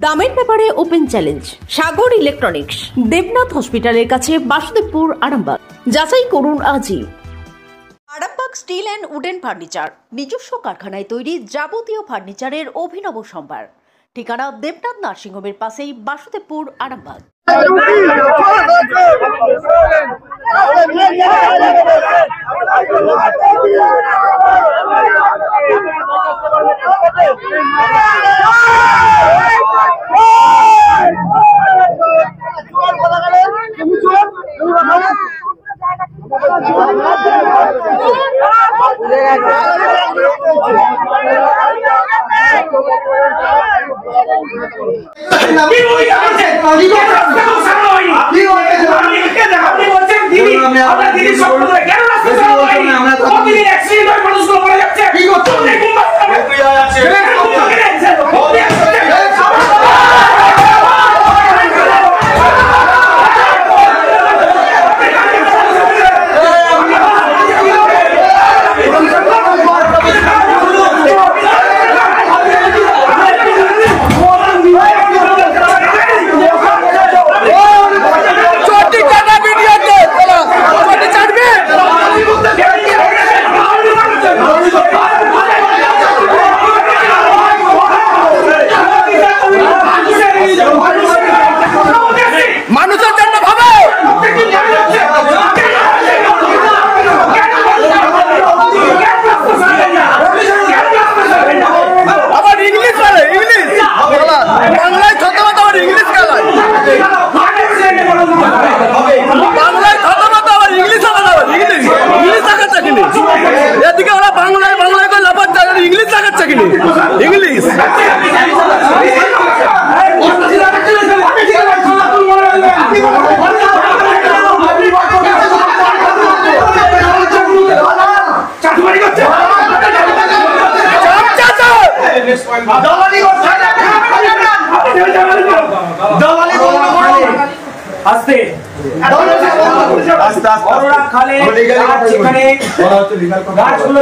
দামের ব্যাপারে open challenge সাগর electronics, Debnath হসপিটালের কাছে, বাসুদেবপুর, আরামবাগ। যাচাই করুন আজই। Arambagh steel and wooden furniture, নিজস্ব কারখানায় তৈরি যাবতীয় ফার্নিচারের অভিনব সম্ভার। ঠিকানা দেবনাথ নার্সিংহোমের পাশেই, বাসুদেবপুর, আরামবাগ।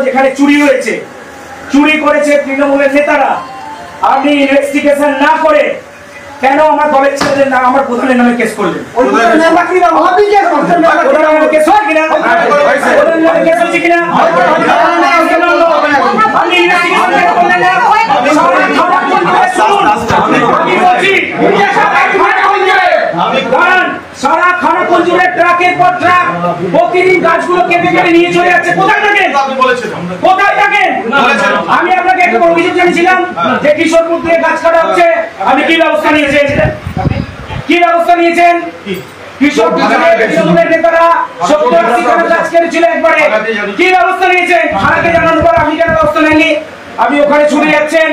যেখানে চুরি হয়েছে, চুরি করেছে তৃণমূলের নেতারা, আপনি ইনভেস্টিগেশন না করে কেন আমার দলের ছেলেদের নাম, আমার প্রধানের নামে কেস করলেন? সারা খানাকুল জুড়ে ট্রাকের পর ট্রাক প্রতিদিন গাছগুলো কেটে কেটে নিয়ে চলে যাচ্ছে। কোথায় থাকেন? কোথায় থাকেন? আমি আপনাকে একটা অভিযোগ জানিয়েছিলাম যে কিশোরপুর থেকে গাছ কাটা হচ্ছে, আপনি কি ব্যবস্থা নিয়েছেন? কি ব্যবস্থা নিয়েছেন? কিশোরপুরের নেতারা 70-80 জন গাছ কেটেছিল একবারে, কি ব্যবস্থা নিয়েছেন? থানাকে জানানোর পর আপনি কেন ব্যবস্থা নেননি? আপনি ওখানে ছুটে যাচ্ছেন,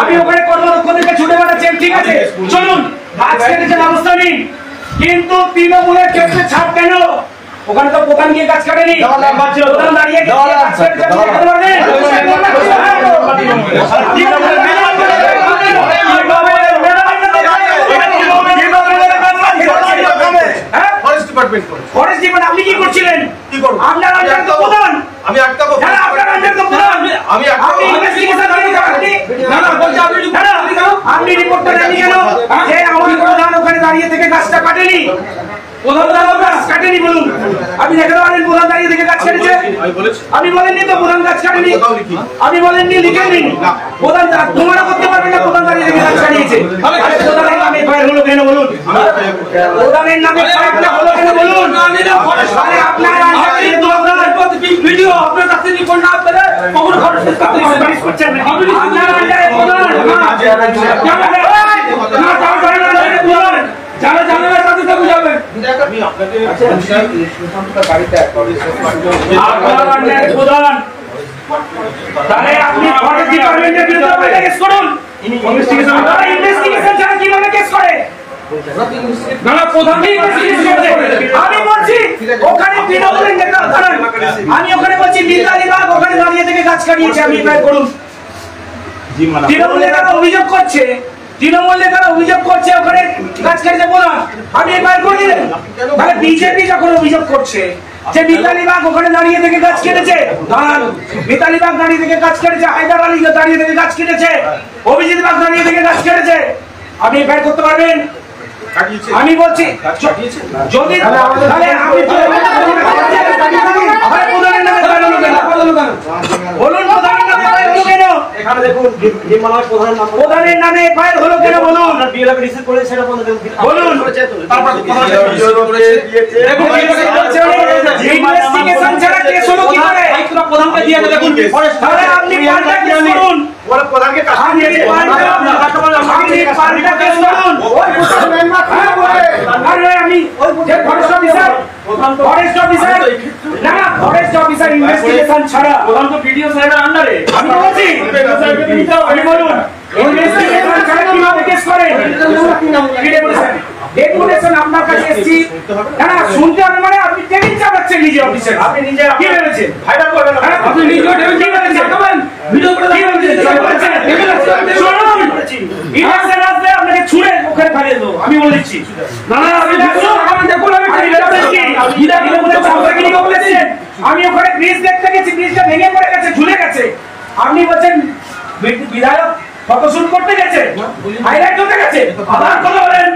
আপনি ওখানে কর্মরত থেকে ছুটে বেড়াচ্ছেন। ঠিক আছে, চলুন, গাছ কেটেছে ব্যবস্থা নিন, কিন্তু তৃণমূলের ক্ষেত্রে ছাড় কেন? ওখানে তো প্রধান গিয়ে গাছ কাটেনি, প্রধান দাঁড়িয়ে গাছ কেটেছে। ফরেস্ট ডিপার্টমেন্ট আপনি কি করছিলেন? আপনার আন্ডারে তো প্রধান, আমি আটকাবো। আপনার আন্ডারে তো প্রধান, আমি আটকাবো। ইনভেস্টিগেশন করেন আপনি? না না, বলছি আপনি রিপোর্ট করেন কেন যে আমার প্রধান ওখানে দাঁড়িয়ে থেকে গাছটা কাটেনি? প্রধান গাছ কাটেনি বলুন, আপনি দেখাতে পারেন প্রধান দাঁড়িয়ে থেকে গাছ কেটেছে? আপনি বলেননি তো প্রধান গাছ কাটেনি, আপনি বলেননি, লিখেননি। প্রধান তোমারও করতে পারবেন না প্রধান দাঁড়িয়ে থেকে গাছ কাটিয়েছে। প্রধানের নামে ফায়ার হলো কেন বলুন? প্রধানের নামে ফায়ারটা হলো কেন বলুন? আপনার ভিডিও আপনার কাছে রিপোর্ট না পেলে কখনো খরচ করছেন না। আপনার আন্ডারে প্রধান যারা জানাবেন তাদের সাথে বুঝাবেন। আমি আপনাকে গাড়িতে আপনার আন্ডারে প্রধান, তাহলে আপনি ফরেস্ট ডিপার্টমেন্টের বিরুদ্ধে কেস করুন। ইনভেস্টিগেশন ছাড়া কিভাবে কেস করে? না না, প্রধান ইনভেস্টিগেশন করে। আমি বলছি ওখানে তৃণমূলের নেতা ধরেন, আমি ওখানে বলছি মিতালি বাগ ওখানে দাঁড়িয়ে থেকে গাছ কাটিয়েছে, আপনি এফআইআর করুন। তৃণমূল নেতারা অভিযোগ করছে, তৃণমূল নেতারা অভিযোগ করছে ওখানে গাছ কেটেছে বলা, আপনি এফআইআর করে দিলেন। তাহলে বিজেপি যখন অভিযোগ করছে যে মিতালি বাগ ওখানে দাঁড়িয়ে থেকে গাছ কেটেছে, দাঁড়ান, মিতালি বাগ দাঁড়িয়ে থেকে গাছ কেটেছে, হায়দার আলী দাঁড়িয়ে থেকে গাছ কেটেছে, অভিজিৎ বাগ দাঁড়িয়ে থেকে গাছ কেটেছে, আপনি এফআইআর করতে পারবেন? আমি বলছি যদি তাহলে আমি প্রধানের নামে বলুন, প্রধানের নামে এফআইআর হলো কেন? এখানে দেখুন প্রধানের নামে এফআইআর হলো কেন বলুন? আপনার বিএলএফ রিসিভ করে সেটা বলুন। বলুন তারপর ইনভেস্টিগেশন ছাড়া কেস হলো কি করে? প্রধানকে দিয়ে দেখুন তাহলে আপনি পাল্টা কেস করুন, ওরা প্রধানকে আপনি পাল্টা কেস করুন। আরে আমি যে ফরেস্ট অফিসার না ফরেস্ট অফিসার ইনভেস্টিগেশন ছাড়া প্রধান তো ভিডিও সাহেবের আন্ডারে। আমি বলছি আমি বলুন ইনভেস্টিগেশন ছাড়া কিভাবে কেস করেন? ডেপুটেশন আপনার কাছে এসেছি না শুনতে হবে মানে আপনি টেবিল চাপাচ্ছেন নিজে অফিসে। আপনি নিজে কি ভেবেছেন ভাইরাল করবেন? আপনি নিজে টেবিল কি ভেবেছেন? ভিডিও করে কি ভেবেছেন? শুনুন ইলেকশন আসলে আপনাকে ছুঁড়ে মুখে ফালিয়ে দেবো আমি বলে দিচ্ছি। না না আপনি দেখুন আমি দেখুন আমি বলেছেন আমি ওখানে ব্রিজ দেখতে গেছি, ব্রিজটা ভেঙে পড়ে গেছে, ঝুলে গেছে। আপনি বলছেন বিধায়ক ফটোশুট করতে গেছে, হাইলাইট হতে গেছে, আবার কথা বলেন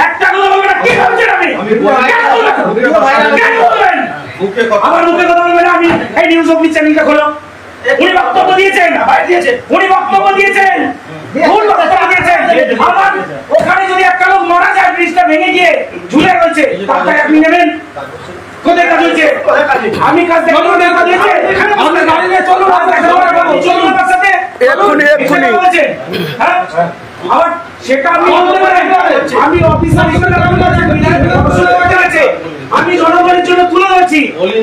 একটা কথা বলবেন কি ভাবছেন? আমি আমার মুখে কথা বলবেন আমি এই নিউজ অফিস চ্যানেলটা খোলো। উনি বক্তব্য দিয়েছেন, উনি বক্তব্য দিয়েছেন, ভুল বক্তব্য দিয়েছেন। আবার ওখানে যদি একটা লোক মারা যায় ব্রিজটা ভেঙে গিয়ে ঝুলে রয়েছে তারপরে আপনি নেবেন কোথায় কাজ হচ্ছে? আমি কাজ দেখুন কাজ হচ্ছে আপনি গাড়ি নিয়ে চলুন, চলুন আমার সাথে এক্ষুনি বলছেন। হ্যাঁ আবার সেটা আপনি বলতে পারেন আমি অফিসার হিসেবে আমি জনগণের জন্য তুলে ধরছি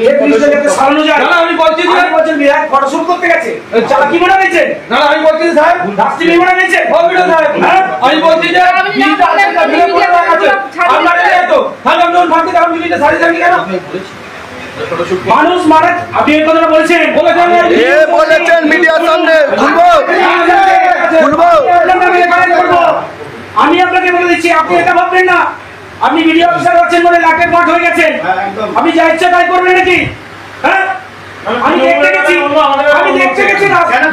এই ব্রিজটা যাতে সারানো যায়। আমি বলছি যে আপনি বলছেন বিরাট ফটোশুট করতে গেছে, চালাকি মনে হয়েছে? না আমি বলছি স্যার রাস্তি মনে হয়েছে? আমি বলছি যে মানুষ মারা আপনি এই কথাটা বলছেন বলেছেন মিডিয়ার সামনে আমি আপনাকে বলে দিচ্ছি আপনি এটা ভাববেন না আপনি ভিডিও অফিসার আছেন বলে লাখের মাঠ হয়ে গেছেন। আমি যা ইচ্ছা তাই করবেন নাকি? হ্যাঁ আমি দেখতে গেছি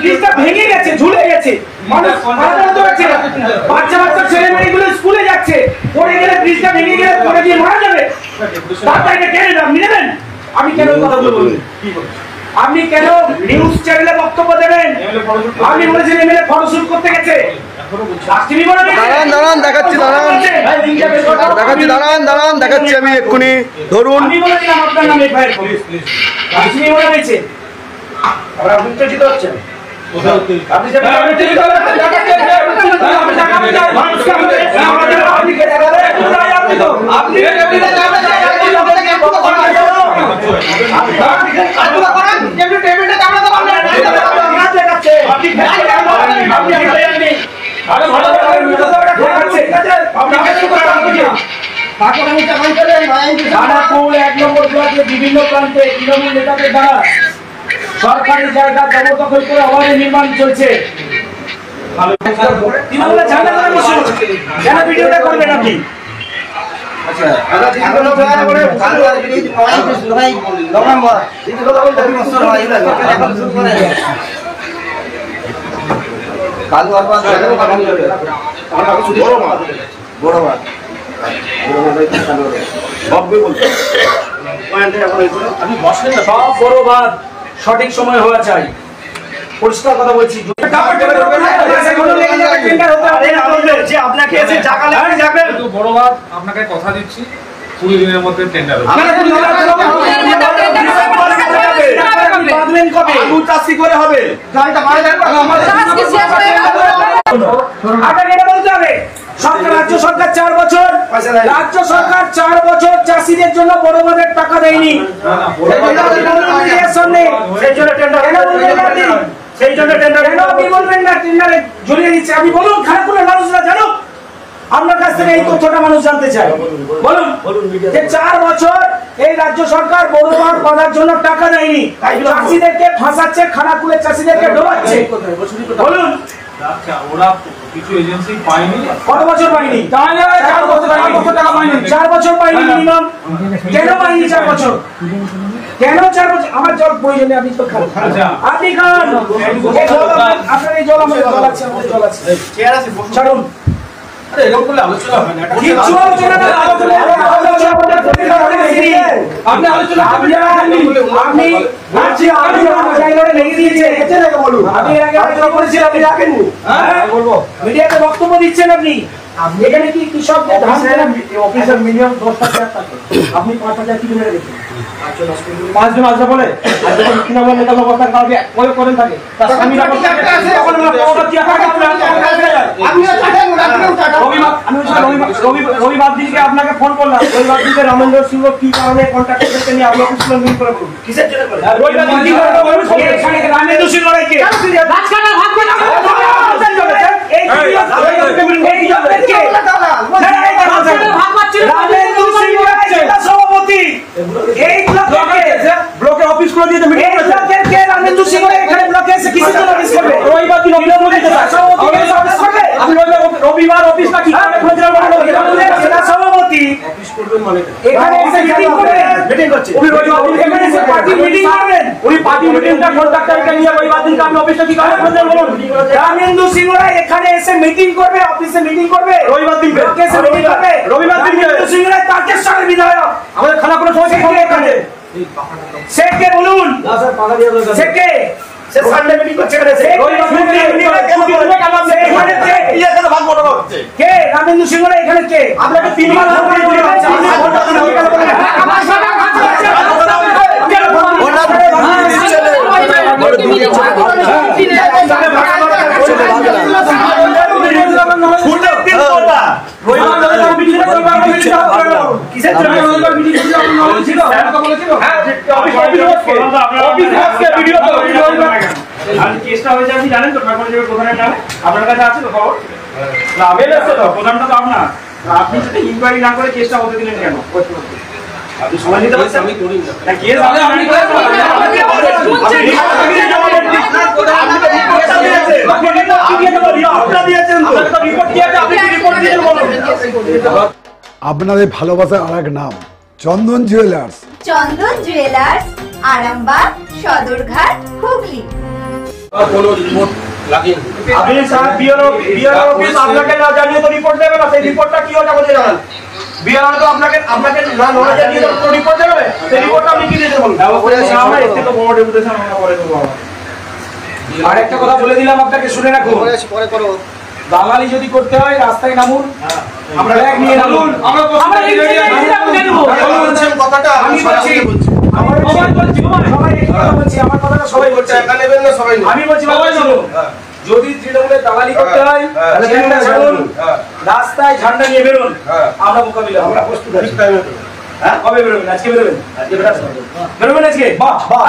ব্রিজটা ভেঙে গেছে, ঝুলে গেছে, মানুষ আহত হচ্ছে, বাচ্চা বাচ্চা ছেলে মেয়েগুলো স্কুলে যাচ্ছে, পড়ে গেলে ব্রিজটা ভেঙে গেলে পড়ে গিয়ে মারা যাবে, তারপরে কেন আপনি নেবেন? আমি কেন কথা বলবো? আপনি কেন নিউজ চ্যানেলে বক্তব্য দেবেন? আমি বলেছেন এমএলএ ফটোশুট করতে গেছে, দাঁড়ান দেখাচ্ছি দেখাচ্ছি আমি এক্ষুনি ধরুন। আমি বলেছিলাম আপনার নামে এফআইআর প্লিজ আপনি বলে দিয়েছেন আপনারা উত্তেজিত হচ্ছেন। আপনি যে বিভিন্ন প্রান্তে তৃণমূল নেতাদের দ্বারা সরকারি জায়গা জবরদখল করে অবাধে নির্মাণ চলছে। ভিডিওটা করবেন আপনি সব বড় বাদ সঠিক সময় হওয়া চাই, পরিষ্কার কথা বলছি। আপনাকে কথা দিচ্ছি 20 দিনের মধ্যে টেন্ডার হবে। রাজ্য সরকার 4 বছর চাষীদের জন্য বড় বাঁধের টাকা দেয়নি, সেই জন্য টেন্ডার আপনি বলবেন না টেন্ডারে ঝুলিয়ে দিচ্ছে। আপনি বলুন খারাপ করে মানুষরা জানুক, আপনার কাছ থেকে এই তথ্যটা মানুষ জানতে চায়। বলুন যে 4 বছর এই রাজ্য সরকার বড় বাঁধ বাঁধার জন্য টাকা দেয়নি, চাষীদেরকে ফাঁসাচ্ছে, খানাকুলের চাষীদেরকে ডোবাচ্ছে। বলুন ওরা কিছু এজেন্সি পায়নি, কত বছর পাইনি? 4 বছর পাইনি মিনিমাম। কেন পাইনি 4 বছর? কেন 4 বছর? আমার জল প্রয়োজনে আপনি তো খান, আপনি খান, আপনার এই জল আমার জল আছে, আমাদের জল আছে, ছাড়ুন। এরকম করলে আলোচনা হয় না। কিচ্ছু আলোচনা না, আলোচনা আপনি আলোচনা আপনি বলছি আমি জায়গায় লেগে দিয়েছে আপনি এর আগে আলোচনা করেছিলেন, আপনি রাখেননি। হ্যাঁ বলবো মিডিয়াতে বক্তব্য দিচ্ছেন আপনি এখানে কি কৃষকদের ধান অফিসার মিনিমাম 10,000 থাকে, আপনি 5,000 কি মেরে দিচ্ছেন? পাঁচজন আসবে বলে আর যখন তৃণমূল নেতা অবস্থান কাউকে প্রয়োগ করেন থাকে তার স্বামীরা রবিবার দিনকে আপনাকে ফোন করলাম, রবিবার দিনকে রামেন্দ্র সিংহ কি কারণে কন্ট্রাক্ট করতে নিয়ে আপনি অফিসে মিল করে বলুন কিসের জন্য করে রবিবার দিন কি করে রামেন্দ্র সিংহ রাইকে রাজকানা ভাগ করে এই সভাপতি এই ব্লকে অফিস করে দিয়ে মিটিং করেছে কে রামেন্দ্র সিংহ এখানে ব্লকে এসে কিসের জন্য অফিস করবে? রবিবার দিন অফিস করবে আপনি রবিবার অফিসটা কি করে খোঁজরা বলবো সেটা সভাপতি অফিস করবেন মানে এখানে এসে মিটিং করবে মিটিং করছে উনি রবিবার দিন এখানে এসে পার্টি মিটিং করবেন উনি পার্টি মিটিংটা কন্ট্রাক্টরকে নিয়ে রবিবার দিন আপনি অফিসটা কি করে খোঁজরা বলুন রামেন্দ্র সিংহরা এখানে এসে মিটিং করবে অফিসে মিটিং করবে রবিবার দিন কেসে মিটিং করবে রবিবার দিন রামেন্দ্র সিংহরা তারকেশ্বরের বিধায়ক আমাদের খানা কোনো সমস্যা হবে এখানে সে কে বলুন না স্যার পাকা দিয়ে দাও সে কে সে সানডে মিটিং করছে এখানে সে রবিবার দিন মিটিং করবে কেন সে এখানে কে ইয়া কেন ভাগ বড় হচ্ছে কে রামেন্দ্র সিংহরা এখানে কে আপনাকে তিনবার ফোন করে দিলেন জানেন তো আপনার কাছে আছে তো খবর প্রধানটা তো আপনার আপনি যদি ইনকোয়ারি না করে কেসটা হতে দিলেন কেন? আপনি সময় নিতে পারছেন আমি করি না কেস আপনি আপনাদের ভালোবাসার আরেক নাম চন্দন জুয়েলার্স। চন্দন জুয়েলার্স, আরামবাগ, সদরঘাট, হুগলি। আপনি স্যার বিআরও অফিস আপনাকে না জানিয়ে তো রিপোর্ট দেবে না, সেই রিপোর্টটা কি ওটা বলে জানান বিআরও তো আপনাকে না নড়ে জানিয়ে তো রিপোর্ট দেবে, সেই রিপোর্টটা আপনি কি দিতে বলুন আমরা এর থেকে বড় ডেপুটেশন আমরা করে দেবো। আর একটা কথা বলে দিলাম আপনাকে শুনে রাখুন, পরে করো দালালি যদি করতে হয় রাস্তায় নামুন, আমরা ব্যাগ নিয়ে নামুন, আমরা কথাটা আমি বলছি আমার কথাটা সবাই বলছে একা নেবেন না সবাই আমি বলছি যদি তৃণমূলের দালালি করতে হয় রাস্তায় ঝান্ডা নিয়ে বেরোন, আমরা মোকাবিলা আমরা প্রস্তুত আছি। হ্যাঁ কবে বেরোবেন? আজকে বেরোবেন? আজকে বেরোবেন আজকে? বাহ বাহ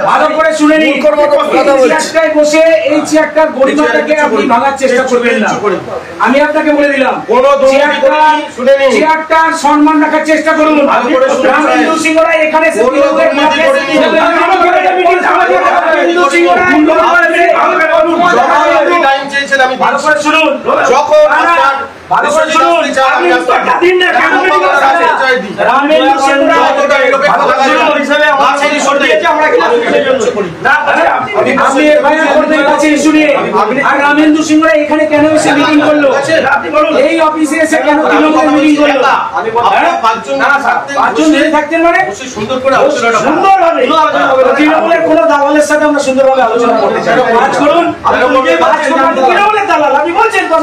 ভালো করে শুনে নিন, বসে এই চেয়ারটার গরিমাটাকে আপনি ভাঙার চেষ্টা করবেন না। আমি আপনাকে বলে দিলাম চেয়ারটার সম্মান রাখার চেষ্টা করুন। রামেন্দ্র সিংহরা এখানে ভালো করে শুনুন, যখন ভালো করে শুনুন রামেন্দ্র সিংহরা এখানে কেন এসে মিটিং করলো, এই অফিসে এসে কেন তৃণমূলের মিটিং করলো? পাঁচজন যদি থাকতেন মানে সুন্দর করে সুন্দরভাবে তৃণমূলের কোন দালালের সাথে আমরা সুন্দরভাবে আলোচনা করতে চাই। কাজ করুন, তৃণমূলের দালাল আপনি বলছেন তো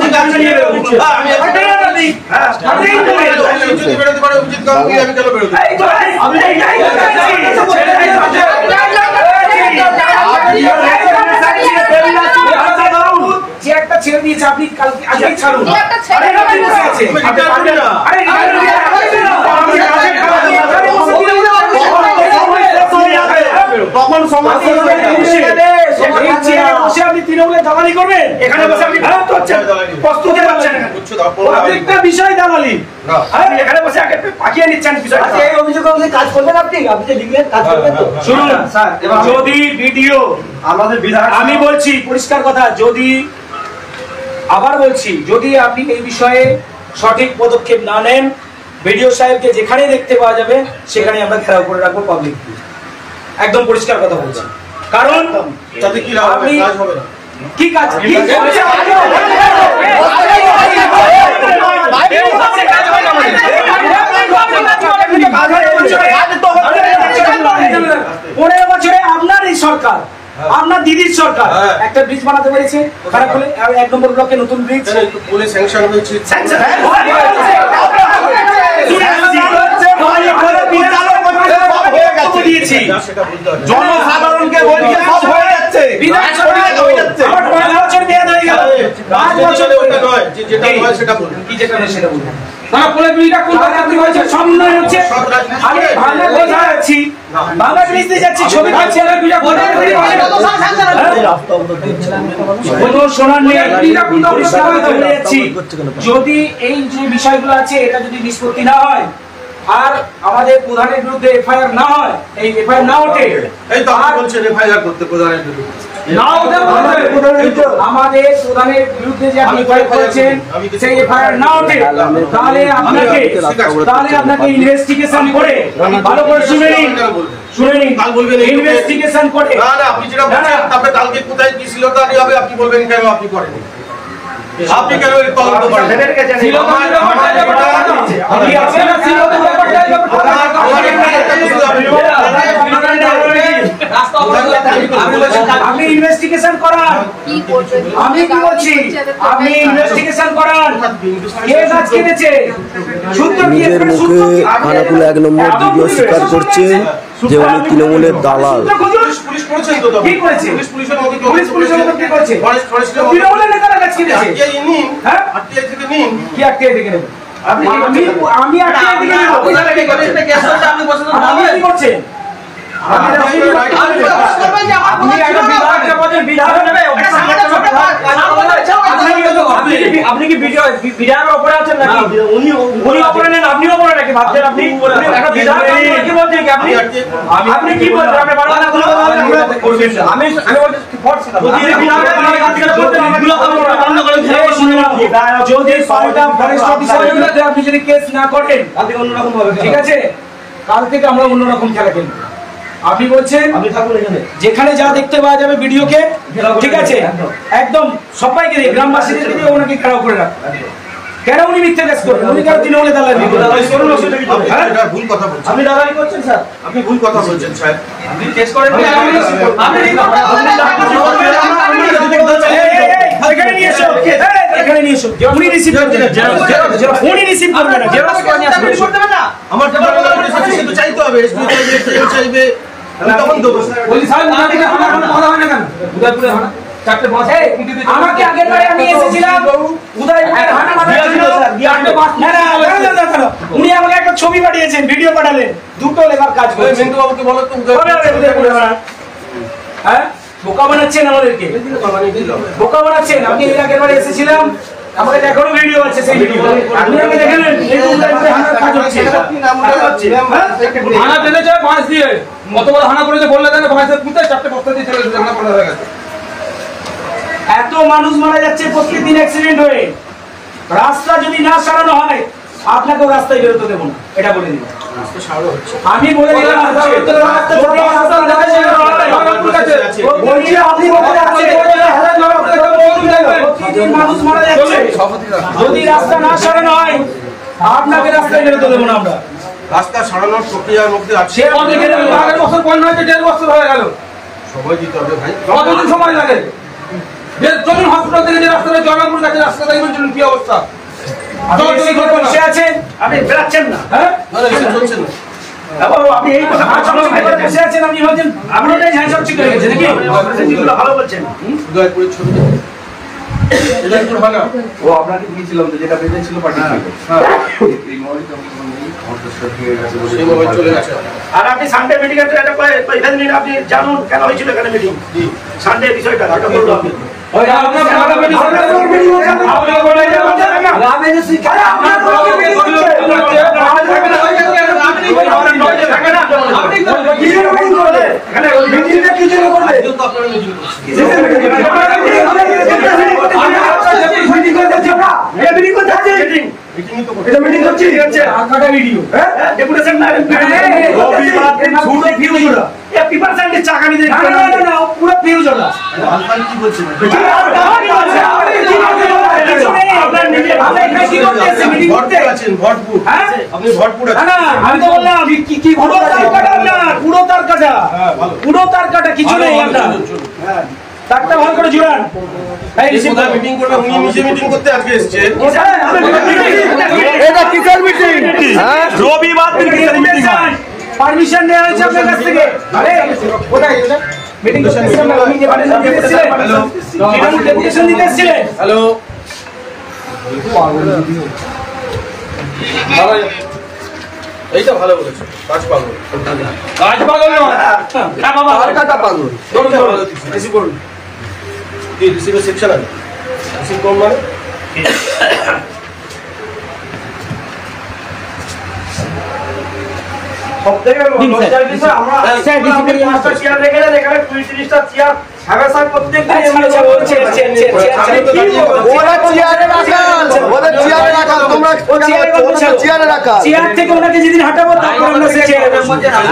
চেয়ারটা ছেড়ে দিয়েছে, আপনি কালকে আজকে ছাড়ুন। আছে তখন সমাজ আপনি তৃণমূলের দালালি করবেন, এখানে বসে আপনি প্রস্তুতি পাচ্ছেন, প্রত্যেকটা বিষয় দালালি এখানে বসে আগে পাকিয়ে নিচ্ছেন বিষয়। এই অভিযোগ কাজ করবেন আপনি যে লিখলেন কাজ করবেন তো? শুনুন স্যার, যদি ভিডিও আমাদের বিধায়ক, আমি বলছি পরিষ্কার কথা, যদি আবার বলছি যদি আপনি এই বিষয়ে সঠিক পদক্ষেপ না নেন, ভিডিও সাহেবকে যেখানে দেখতে পাওয়া যাবে সেখানে আমরা ঘেরাও করে রাখবো পাবলিক, একদম পরিষ্কার কথা বলছি। কারণ তাতে কি লাভ হবে, কাজ হবে না। কি কাজ কি করছে? 15 বছরে আপনার এই সরকার, আপনার দিদির সরকার একটা ব্রিজ বানাতে পেরেছে, খারাপ হলে 1 নম্বর ব্লকে নতুন ব্রিজ বলে স্যাংশন হয়েছে, জনসাধারণকে বলছে সব হয়ে যাচ্ছে, যদি এই যে বিষয়গুলো আছে এটা যদি নিষ্পত্তি না হয় আর আমাদের প্রধানের বিরুদ্ধে এফআইআর না হয়, এই এফআইআর না ওঠে, এই তো আপনি বলছেন এফআইআর করতে প্রধানের বিরুদ্ধে আমাদের প্রধানের বিরুদ্ধে যে আপনি এফআইআর করেছেন সেই এফআইআর না ওঠে, তাহলে আপনাকে ইনভেস্টিগেশন করে, ভালো করে শুনে নিন কাল বলবেন ইনভেস্টিগেশন করে, না না আপনি যেটা বলছেন তারপরে কালকে কোথায় কি ছিল তা হবে, আপনি বলবেন কেন আপনি করেন, আপনি কেন এই তদন্ত করেন? আপনি ইনভেস্টিগেশন করান, আমি কি বলছি আপনি ইনভেস্টিগেশন করান, কে গাছ কেটেছে, নিজের মুখে খানাকুল 1 নম্বর ভিডিও স্বীকার করছে যে উনি তৃণমূলের দালাল। পুলিশ করেছেন তো, কি করেছে? পুলিশের মধ্যে পুলিশের মধ্যে কি করেছে? তৃণমূলের নেতারা গাছ কেটেছে, হ্যাঁ আটকে থেকে নিন, কি আটকে থেকে নেব? আমি আটকে থেকে নেব, আপনি কি করছেন? আপনি কি বিধায়কের উপরে আছেন নাকি? উনি উপরে নেন, আপনি উপরে নাকি ভাবছেন? আপনি কি বলছেন কি আপনি? আপনি কি বলছেন? যদি আপনি যদি কেস না করেন অন্যরকম হবে, ঠিক আছে? কাল থেকে আমরা অন্যরকম খেলা খেলবো। আপনি বলছেন যেখানে যা দেখতে পাওয়া যাবে ভিডিওকে, ঠিক আছে, একদম সবাইকে দিয়ে গ্রামবাসীদের দিয়ে ওনাকে ঘেরাও করে রাখবেন। কেন উনি মিথ্যে কেস করবেন? উনি কেন তৃণমূলে দালালি করবেন? এটা ভুল কথা বলছেন, আপনি দালালি করছেন স্যার, আপনি ভুল কথা বলছেন স্যার, আপনি কেস করেন, এখানে নিয়ে এসো, এখানে নিয়ে এসো, উনি রিসিভ করবেন না, উনি রিসিভ করবেন না, আমার তো সেটা চাইতে হবে, এসপি চাইবে, আমি তখন দেবো। বলি স্যার কথা হয় না কেন? উদয়পুরে হানা 4টে বাস, আমাকে আগের বারে আমি এসেছিলাম উদয়পুরের হানা মারা ছিল স্যার, 4টে বাস, না উনি আমাকে একটা ছবি পাঠিয়েছেন, ভিডিও পাঠালেন, দুটো লেবার কাজ করে। মিন্টু বাবুকে বলো তো উদয়পুরে হানা, হ্যাঁ বোকা বানাচ্ছেন আমাদেরকে, বোকা বানাচ্ছেন। আমি এর আগের বারে এসেছিলাম, আমাকে এখনো ভিডিও আছে, সেই ভিডিও আপনি আমাকে দেখেন, এই উদয়পুরে হানার কাজ হচ্ছে, হানা পেলেছে বাঁশ দিয়ে, কতবার হানা করেছে বললে দেন, বাঁশের পুঁতে 4টে বস্তা দিয়ে চলে গেছে, হানা করা হয়ে গেছে। এত মানুষ মারা যাচ্ছে প্রতিদিন অ্যাক্সিডেন্ট হয়ে, রাস্তা যদি না সারানো হয় আপনাকেও রাস্তায় বেরোতে দেবো না, এটা বলে দিলাম। আমি বলে দিলাম মানুষ মারা যাচ্ছে, যদি রাস্তা না সারানো হয় আপনাকে রাস্তায় বেরোতে দেবো না আমরা। রাস্তা সারানোর প্রক্রিয়ার মধ্যে আছে, আগের বছর বন্যা হয়েছে, 1.5 বছর হয়ে গেল, সময় দিতে হবে ভাই, কতদিন সময় লাগে? চলুন হসপিটাল থেকে যে রাস্তাটা জয়রামপুর কাছে রাস্তা দেখবেন, চলুন কি অবস্থা। বসে আছেন, আপনি বেরাচ্ছেন না, হ্যাঁ চলছে না, আপনি এই কথা বসে আছেন, আপনি বলছেন আপনারাই ঝাঁঝ হচ্ছে নাকি? ভালো বলছেন। উদয়পুরের ছবি এটা একটু ভালো। ও আপনাকে দিয়েছিলাম তো, যেটা বেঁধেছিল পাঠিয়েছিল। সেই মোবাইল চলে গেছে। আর আপনি সানডে মিটিং এর একটা এখানে নিন, আপনি জানুন কেন হয়েছিল এখানে মিটিং, সানডে বিষয়টা এটা বলবো আপনি। আমি তো বললাম কি পুরো তার কাটা কিছু নেই, তারটা ভালো করে জোড়ান। মিটিং করবে, উনি নিজে মিটিং করতে আজকে এসেছে। এটা কিসের মিটিং? রবিবার দিন কিসের মিটিং? পারমিশন নেওয়া হয়েছে আপনার কাছ থেকে। আরে কোথায় মিটিং করতেছিলেন? আপনি যে পারমিশন দিতে এসেছিলেন। হ্যালো, এইটা ভালো বলেছো, কাজ পাগল। কাজ পাগল নয়, না বাবা, আর কাটা পাগল। রিসিভ করুন। কি রিসিভের সেকশন আছে? রিসিভ করুন মানে সবথেকে লজ্জার বিষয় আমরা চেয়ার রেখে দেন, এখানে 20-30টা চেয়ার হামেশা প্রত্যেকদিন ওরা চেয়ারে রাখাল, ওদের চেয়ারে রাখাল, তোমরা চেয়ারে রাখাল, চেয়ার থেকে ওনাকে যেদিন হাঁটাবো তারপর আমরা সেই চেয়ারে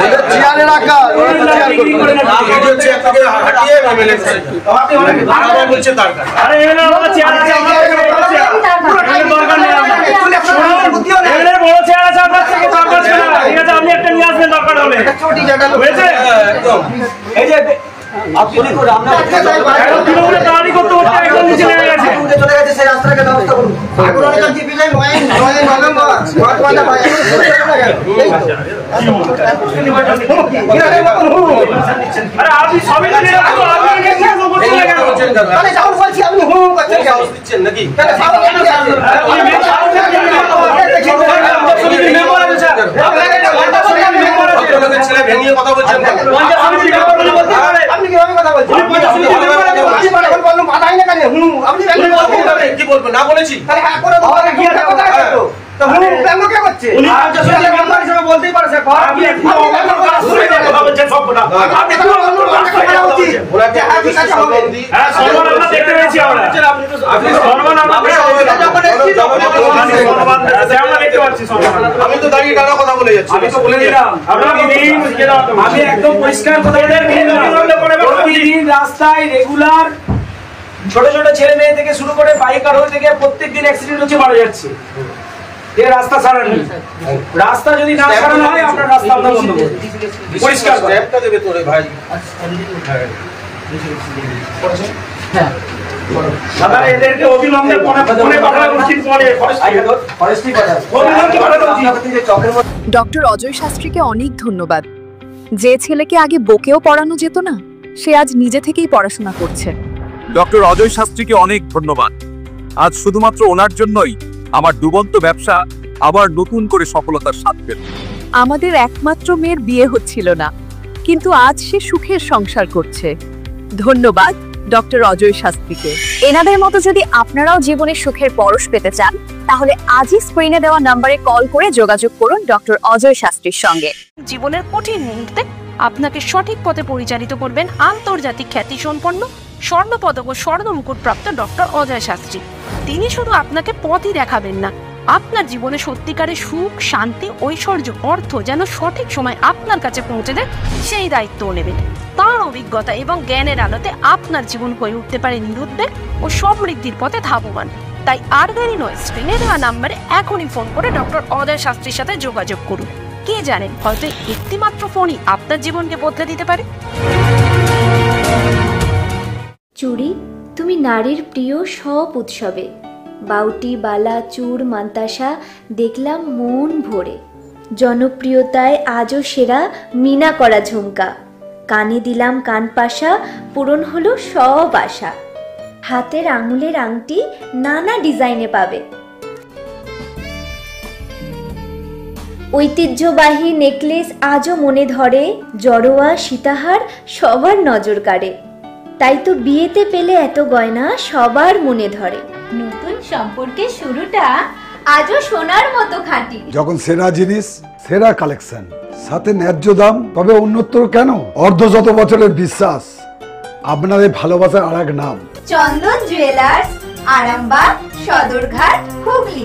ওদের চেয়ারে রাখাল, ওরা তো চেয়ার করবে না। হাঁটিয়ে এমএলএ আপনি অনেক বারবার বলছেন দরকার। আরে এখানে আমরা চেয়ার আছে, আমরা দরকার নেই, এখানে বড় চেয়ার আছে আপনার থেকে দরকার ছিল না। ঠিক আছে, আপনি একটা নিয়ে আসবেন দরকার হলে। হয়েছে? একদম এই যে আপনি দেখুন, আমরা তৃণমূলের দাঁড়ি করতে করতে একদম নিচে নেমে গেছে। চলে গেছে সেই রাস্তাটাকে ব্যবস্থা করুন। আগুন অনেক জিপি যায় 9 নভেম্বর ঘটবাটা ভাই আরে আপনি সবই জানেন, আপনি এখানে বলতে লাগেন। তাহলে যাও বলছি আপনি হুম করছেন কেন? সাহস দিচ্ছেন নাকি? তাহলে সাহস কেন দিচ্ছেন? আপনাদের ছেলে ভেঙে কথা বলছেন কেন? আপনি কিভাবে কথা বলছেন? মাথায় না কেন? হুম আপনি কি বলবো না বলেছি? তাহলে হ্যাঁ করে দাও, কি কথা আছে তো? তো হুম প্ল্যান কে করছে? উনি মেম্বার হিসেবে বলতেই পারে স্যার, আপনি কথা বলছেন সবটা। আপনি তো ওনাকে হ্যাঁ, সম্মান আমরা দেখতে পেয়েছি আমরা। আপনি সম্মান আমরা দেখতে পাচ্ছি সম্মান। আমি তো দাঁড়িয়ে টানা কথা বলে যাচ্ছি। আমি তো বলে দিলাম আপনাকে দিন, আমি একদম পরিষ্কার কথা বলে প্রতিদিন রাস্তায় রেগুলার ছোট ছোট ছেলে মেয়ে থেকে শুরু করে বাইক আরোহী থেকে প্রত্যেকদিন অ্যাক্সিডেন্ট হচ্ছে, মারা যাচ্ছে। এই রাস্তা সারানো, রাস্তা যদি না সারানো হয় আপনার রাস্তা আমরা বন্ধ করব। পরিষ্কার করে একটা দেবে তোরে ভাই। দাদা এদেরকে অবিলম্বে ফোনে পাঠানো উচিত, ফরেস্ট্রি অবিলম্বে পাঠানো উচিত। ডক্টর অজয় শাস্ত্রীকে অনেক ধন্যবাদ। যে ছেলেকে আগে বকেও পড়ানো যেত না, সে আজ নিজে থেকেই পড়াশোনা করছে। ডক্টর অজয় শাস্ত্রীকে অনেক ধন্যবাদ। আজ শুধুমাত্র ওনার জন্যই আমার ডুবন্ত ব্যবসা আবার নতুন করে সফলতার স্বাদ পেল। আমাদের একমাত্র মেয়ের বিয়ে হচ্ছিল না, কিন্তু আজ সে সুখের সংসার করছে। ধন্যবাদ ডক্টর অজয় শাস্ত্রীকে। এনাদের মতো যদি আপনারাও জীবনে সুখের পরশ পেতে চান, তাহলে আজই স্ক্রিনে দেওয়া নম্বরে কল করে যোগাযোগ করুন ডক্টর অজয় শাস্ত্রীর সঙ্গে। জীবনের কঠিন মুহূর্তে আপনাকে সঠিক পথে পরিচালিত করবেন আন্তর্জাতিক খ্যাতিসম্পন্ন স্বর্ণপদক ও স্বর্ণ মুকুট প্রাপ্ত ডক্টর অজয় শাস্ত্রী। তিনি শুধু আপনাকে পথই দেখাবেন না, আপনার জীবনে সত্যিকারের সুখ, শান্তি, ঐশ্বর্য, অর্থ যেন সঠিক সময় আপনার কাছে পৌঁছে দেয় সেই দায়িত্বও নেবেন। তার অভিজ্ঞতা এবং জ্ঞানের আলোতে আপনার জীবন হয়ে উঠতে পারে নিরুদ্বেগ ও সমৃদ্ধির পথে ধাবমান। তাই আর দেরি নয়, স্ক্রিনে দেওয়া নাম্বারে এখনই ফোন করে ডক্টর অজয় শাস্ত্রীর সাথে যোগাযোগ করুন। কে জানেন, হয়তো একটি মাত্র ফোনই আপনার জীবনকে বদলে দিতে পারে। চুড়ি, তুমি নারীর প্রিয় সব উৎসবে। বাউটি, বালা, চূড়, মান্তাসা দেখলাম মন ভরে। জনপ্রিয়তায় আজও সেরা মিনা করা ঝুমকা। কানে দিলাম কানপাশা, পূরণ হলো সব আশা। হাতের আঙুলের আংটি নানা ডিজাইনে পাবে। ঐতিহ্যবাহী নেকলেস আজও মনে ধরে, জড়োয়া সীতাহার সবার নজর কাড়ে। তাই তো বিয়েতে পেলে এত গয়না সবার মনে ধরে। নতুন সম্পর্কের শুরুটা আজও সোনার মতো খাঁটি। যখন সেরা জিনিস, সেরা কালেকশন, সাথে ন্যায্য দাম, তবে উন্নতর কেন? অর্ধশত বছরের বিশ্বাস, আপনাদের ভালোবাসার আর এক নাম। চন্দন জুয়েলার্স, আরামবাগ, সদরঘাট, হুগলি।